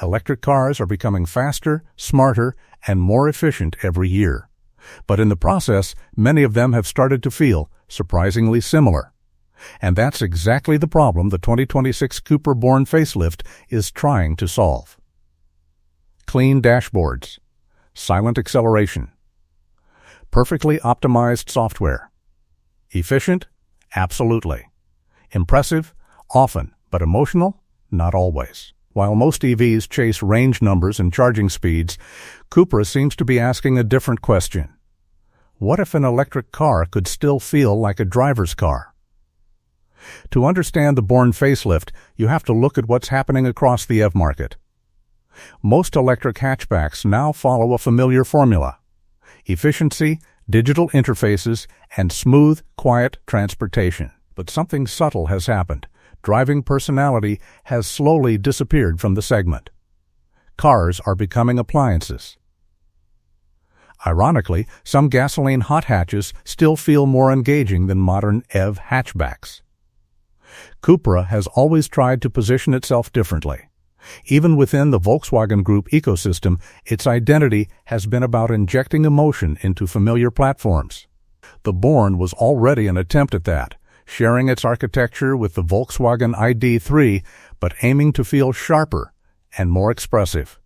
Electric cars are becoming faster, smarter, and more efficient every year. But in the process, many of them have started to feel surprisingly similar. And that's exactly the problem the 2026 Cupra Born Facelift is trying to solve. Clean dashboards, silent acceleration, perfectly optimized software. Efficient? Absolutely. Impressive? Often, but emotional? Not always. While most EVs chase range numbers and charging speeds, Cupra seems to be asking a different question. What if an electric car could still feel like a driver's car? To understand the Born Facelift, you have to look at what's happening across the EV market. Most electric hatchbacks now follow a familiar formula: efficiency, digital interfaces, and smooth, quiet transportation. But something subtle has happened. Driving personality has slowly disappeared from the segment. Cars are becoming appliances. Ironically, some gasoline hot hatches still feel more engaging than modern EV hatchbacks. Cupra has always tried to position itself differently. Even within the Volkswagen Group ecosystem, its identity has been about injecting emotion into familiar platforms. The Born was already an attempt at that, sharing its architecture with the Volkswagen ID.3, but aiming to feel sharper and more expressive.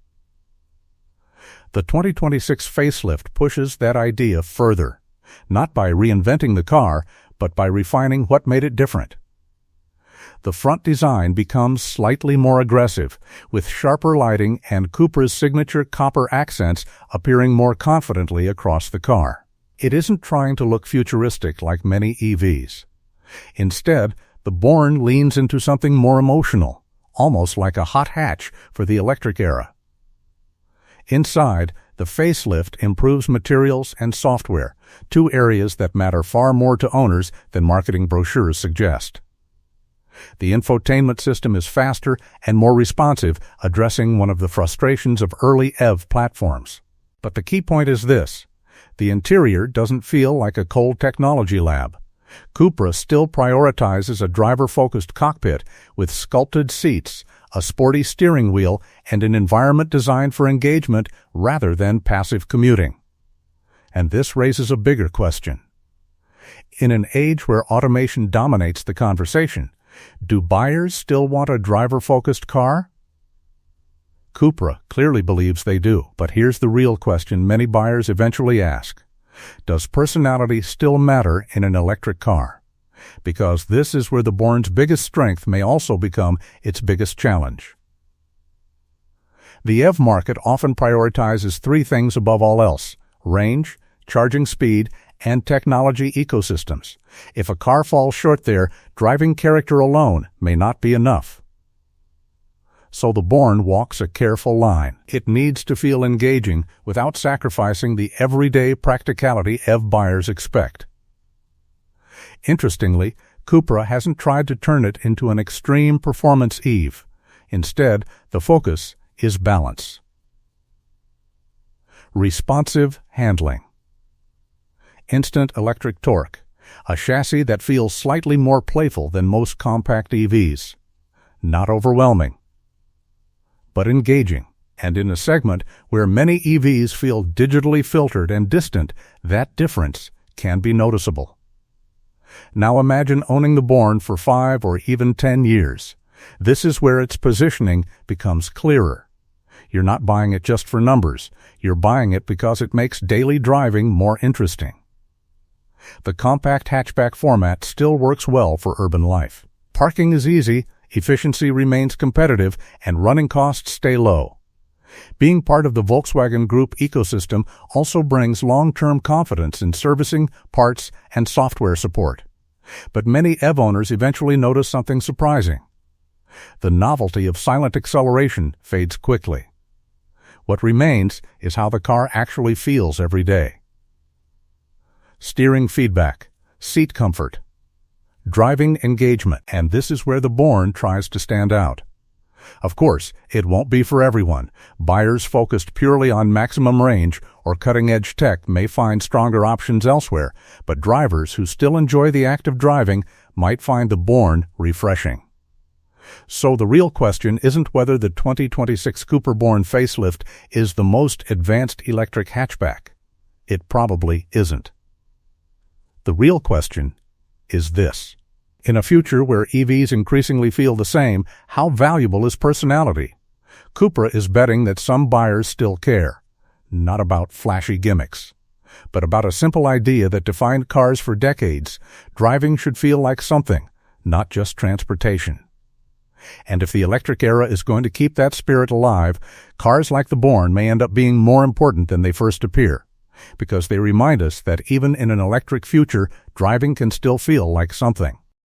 The 2026 facelift pushes that idea further, not by reinventing the car, but by refining what made it different. The front design becomes slightly more aggressive, with sharper lighting and Cupra's signature copper accents appearing more confidently across the car. It isn't trying to look futuristic like many EVs. Instead, the Born leans into something more emotional, almost like a hot hatch for the electric era. Inside, the facelift improves materials and software, two areas that matter far more to owners than marketing brochures suggest. The infotainment system is faster and more responsive, addressing one of the frustrations of early EV platforms. But the key point is this: the interior doesn't feel like a cold technology lab. Cupra still prioritizes a driver-focused cockpit with sculpted seats, a sporty steering wheel, and an environment designed for engagement rather than passive commuting. And this raises a bigger question. In an age where automation dominates the conversation, do buyers still want a driver-focused car? Cupra clearly believes they do, but here's the real question many buyers eventually ask. Does personality still matter in an electric car? Because this is where the Born's biggest strength may also become its biggest challenge. The EV market often prioritizes three things above all else: range, charging speed, and technology ecosystems. If a car falls short there, driving character alone may not be enough. So the Born walks a careful line. It needs to feel engaging without sacrificing the everyday practicality EV buyers expect. Interestingly, Cupra hasn't tried to turn it into an extreme performance EV. Instead, the focus is balance. Responsive handling. Instant electric torque, a chassis that feels slightly more playful than most compact EVs. Not overwhelming, but engaging. And in a segment where many EVs feel digitally filtered and distant, that difference can be noticeable. Now imagine owning the Born for 5 or even 10 years. This is where its positioning becomes clearer. You're not buying it just for numbers. You're buying it because it makes daily driving more interesting. The compact hatchback format still works well for urban life. Parking is easy, efficiency remains competitive, and running costs stay low. Being part of the Volkswagen Group ecosystem also brings long-term confidence in servicing, parts, and software support. But many EV owners eventually notice something surprising. The novelty of silent acceleration fades quickly. What remains is how the car actually feels every day. Steering feedback, seat comfort, driving engagement, and this is where the Born tries to stand out. Of course, it won't be for everyone. Buyers focused purely on maximum range or cutting-edge tech may find stronger options elsewhere, but drivers who still enjoy the act of driving might find the Born refreshing. So the real question isn't whether the 2026 Cupra Born Facelift is the most advanced electric hatchback. It probably isn't. The real question is this. In a future where EVs increasingly feel the same, how valuable is personality? Cupra is betting that some buyers still care, not about flashy gimmicks, but about a simple idea that defined cars for decades. Driving should feel like something, not just transportation. And if the electric era is going to keep that spirit alive, cars like the Born may end up being more important than they first appear, because they remind us that even in an electric future, driving can still feel like something.